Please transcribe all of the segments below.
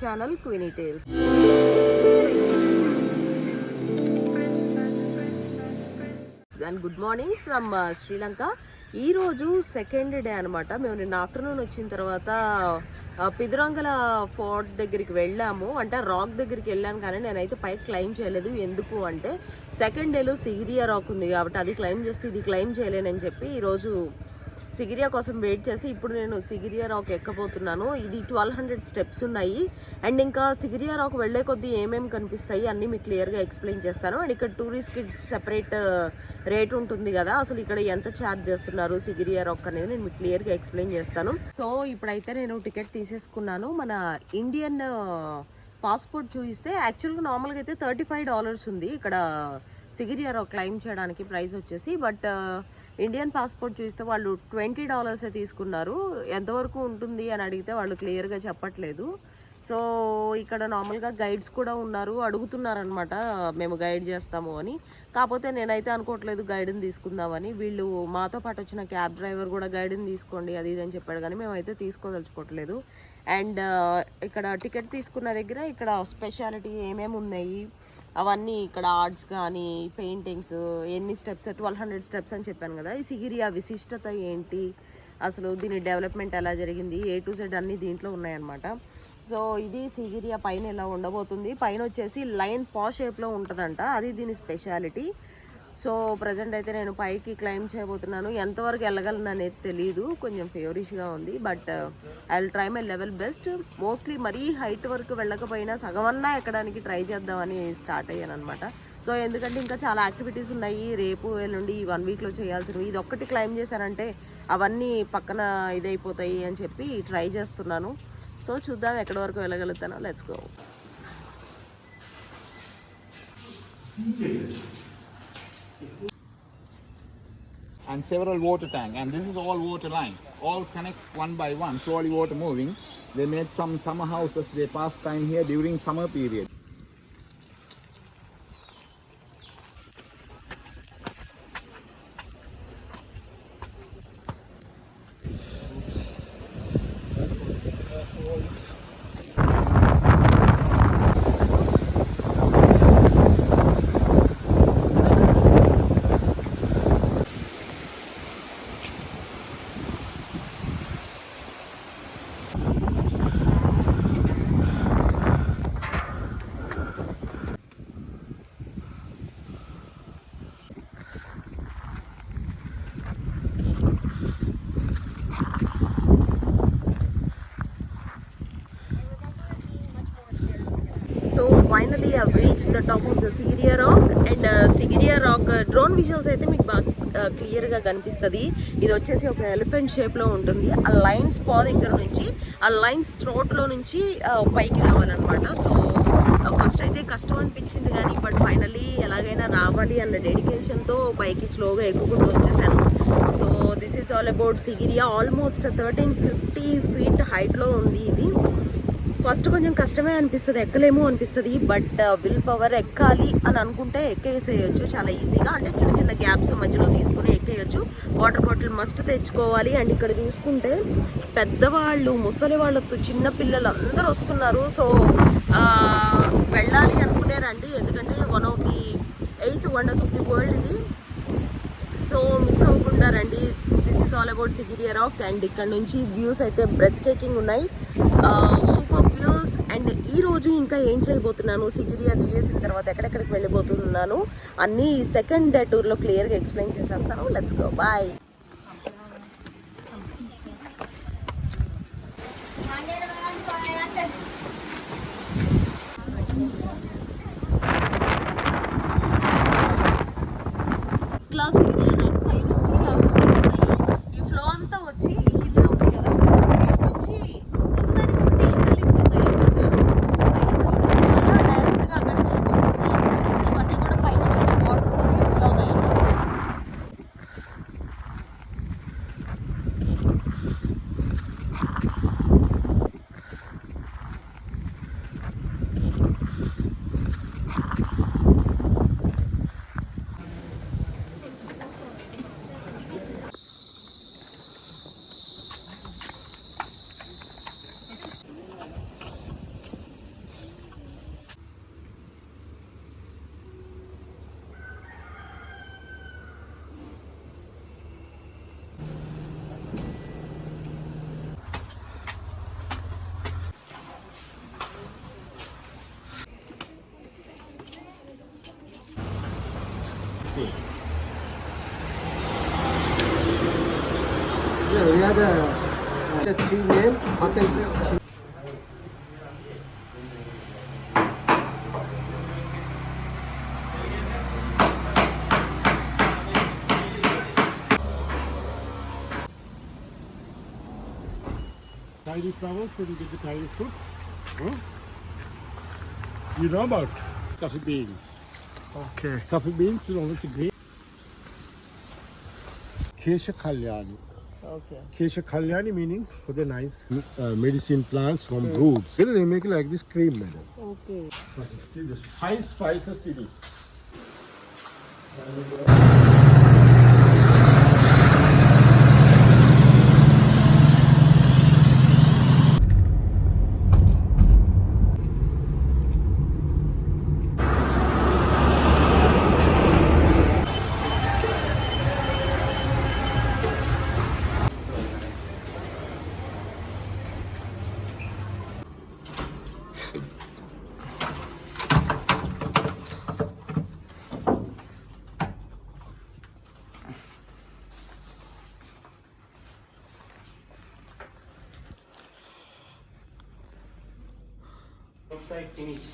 Channel Queenie tales. And good morning from Sri Lanka. ఈరోజు second day అనమాట. మేము నిన్న ఆఫ్టర్నూన్ వచ్చిన తర్వాత పిదురంగల ఫోర్ట్ దగ్గరికి వెళ్ళాము. అంటే రాక్ దగ్గరికి వెళ్ళాను, కానీ నేనైతే పైకి క్లైమ్ చేయలేదు. ఎందుకు అంటే సెకండ్ డేలో సిగిరియా రాక్ ఉంది కాబట్టి అది క్లైమ్ చేస్తే ఇది క్లైమ్ చేయలేనని చెప్పి ఈరోజు సిగిరియా కోసం వెయిట్ చేసి ఇప్పుడు నేను సిగిరియా రాక్ ఎక్కబోతున్నాను. ఇది 1200 స్టెప్స్ ఉన్నాయి. అండ్ ఇంకా సిగిరియా రాక్ వెళ్ళే కొద్దీ ఏమేమి కనిపిస్తాయి అన్నీ మీకు క్లియర్గా ఎక్స్ప్లెయిన్ చేస్తాను. అండ్ ఇక్కడ టూరిస్ట్కి సెపరేట్ రేట్ ఉంటుంది కదా, అసలు ఇక్కడ ఎంత ఛార్జ్ చేస్తున్నారు సిగిరియా రాక్ అనేది నేను మీకు క్లియర్గా ఎక్స్ప్లెయిన్ చేస్తాను. సో ఇప్పుడైతే నేను టికెట్ తీసేసుకున్నాను. మన ఇండియన్ పాస్పోర్ట్ చూపిస్తే యాక్చువల్గా నార్మల్గా అయితే $35 ఉంది ఇక్కడ సిగిరియా రాక్ క్లైమ్ చేయడానికి ప్రైస్ వచ్చేసి. బట్ ఇండియన్ పాస్పోర్ట్ చూస్తే వాళ్ళు $20 తీసుకున్నారు. ఎంతవరకు ఉంటుంది అని అడిగితే వాళ్ళు క్లియర్గా చెప్పట్లేదు. సో ఇక్కడ నార్మల్గా గైడ్స్ కూడా ఉన్నారు, అడుగుతున్నారనమాట మేము గైడ్ చేస్తాము అని. కాకపోతే నేనైతే అనుకోవట్లేదు గైడ్ని తీసుకుందామని. వీళ్ళు మాతో పాటు వచ్చిన క్యాబ్ డ్రైవర్ కూడా గైడ్ని తీసుకోండి అది ఇది అని చెప్పాడు, కానీ మేమైతే తీసుకోదలుచుకోవట్లేదు. అండ్ ఇక్కడ టికెట్ తీసుకున్న దగ్గర ఇక్కడ స్పెషాలిటీ ఏమేమి ఉన్నాయి అవన్నీ, ఇక్కడ ఆర్ట్స్ కానీ పెయింటింగ్స్, ఎన్ని స్టెప్స్ 1200 స్టెప్స్ అని చెప్పాను కదా, ఈ సిగిరియా విశిష్టత ఏంటి, అసలు దీని డెవలప్మెంట్ ఎలా జరిగింది, A to Z అన్నీ దీంట్లో ఉన్నాయన్నమాట. సో ఇది సిగిరియా పైన ఎలా ఉండబోతుంది. పైన వచ్చేసి లైన్ పా షేప్లో ఉంటుందంట, అది దీని స్పెషాలిటీ. సో ప్రజెంట్ అయితే నేను పైకి క్లైమ్ చేయబోతున్నాను. ఎంతవరకు వెళ్ళగలను అనేది తెలియదు, కొంచెం ఫేవరిష్గా ఉంది. But I will try my level best. Mostly మరీ హైట్ వరకు వెళ్ళకపోయినా సగమన్నా ఎక్కడానికి ట్రై చేద్దామని స్టార్ట్ అయ్యాను అనమాట. సో ఎందుకంటే ఇంకా చాలా యాక్టివిటీస్ ఉన్నాయి, రేపు ఎల్లుండి 1 వీక్లో చేయాల్సినవి. ఇది ఒక్కటి క్లైమ్ చేశానంటే అవన్నీ పక్కన ఇదైపోతాయి అని చెప్పి ట్రై చేస్తున్నాను. సో చూద్దాం ఎక్కడి వరకు వెళ్ళగలుగుతానో. Let's go. And several water tank, and this is all water line, all connect one by one, slowly water moving. They made some summer houses, they pass time here during summer period. So finally I reached the top of the Sigiriya rock. And Sigiriya rock drone visuals అయితే మీకు బాగా క్లియర్గా కనిపిస్తుంది. ఇది వచ్చేసి ఒక elephant షేప్లో ఉంటుంది. ఆ లైన్స్ పా దగ్గర నుంచి ఆ లైన్స్ థ్రోట్లో నుంచి పైకి రావాలన్నమాట. సో ఫస్ట్ అయితే కష్టం అనిపించింది కానీ బట్ ఫైనలీ ఎలాగైనా రావాలి అన్న డెడికేషన్తో పైకి స్లోగా ఎక్కుకుంటూ వచ్చేసాను. So this is all about Sigiriya. Almost 1350 feet హైట్లో ఉంది ఇది. ఫస్ట్ కొంచెం కష్టమే అనిపిస్తుంది, ఎక్కలేమో అనిపిస్తుంది. బట్ విల్ పవర్ ఎక్కాలి అని అనుకుంటే ఎక్కేసేయచ్చు చాలా ఈజీగా. అంటే చిన్న చిన్న గ్యాప్స్ మధ్యలో తీసుకుని ఎక్కేయచ్చు. వాటర్ బాటిల్ మస్ట్ తెచ్చుకోవాలి. అండ్ ఇక్కడ చూసుకుంటే పెద్దవాళ్ళు, ముసలి వాళ్ళతో చిన్న పిల్లలు అందరూ వస్తున్నారు. సో వెళ్ళాలి అనుకునేరండి, ఎందుకంటే one of the 8th wonders of the world ఇది. సో మిస్ అవ్వకుండా రండి. This is all about Sigiriya rock. And ఇక్కడ నుంచి వ్యూస్ అయితే బ్రెత్ టేకింగ్ ఉన్నాయి, సూపర్ వ్యూస్. అండ్ ఈరోజు ఇంకా ఏం చేయబోతున్నాను, సిగిరియా దిగేసిన తర్వాత ఎక్కడెక్కడికి వెళ్ళిపోతున్నాను అన్నీ సెకండ్ డే టూర్లో క్లియర్గా ఎక్స్ప్లెయిన్ చేసేస్తాను. Let's go, boy. see. Yeah, we have the three name hotel. Tiny flowers, then you get the tiny fruits. Huh? You know about coffee beans. Okay. Coffee beans, you know, it's a green. Kesha Kalyani. Okay. Kesha Kalyani meaning for the nice medicine plants from roots. Then they make it like this cream, madam. Okay. There's 5 spices in it. Outside finish.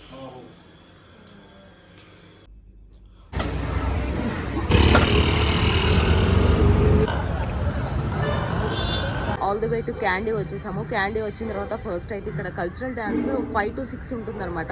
All the way to candy వచ్చేసాము. Candy వచ్చిన తర్వాత first అయితే ఇక్కడ cultural dance 5 to 6 ఉంటుందన్నమాట.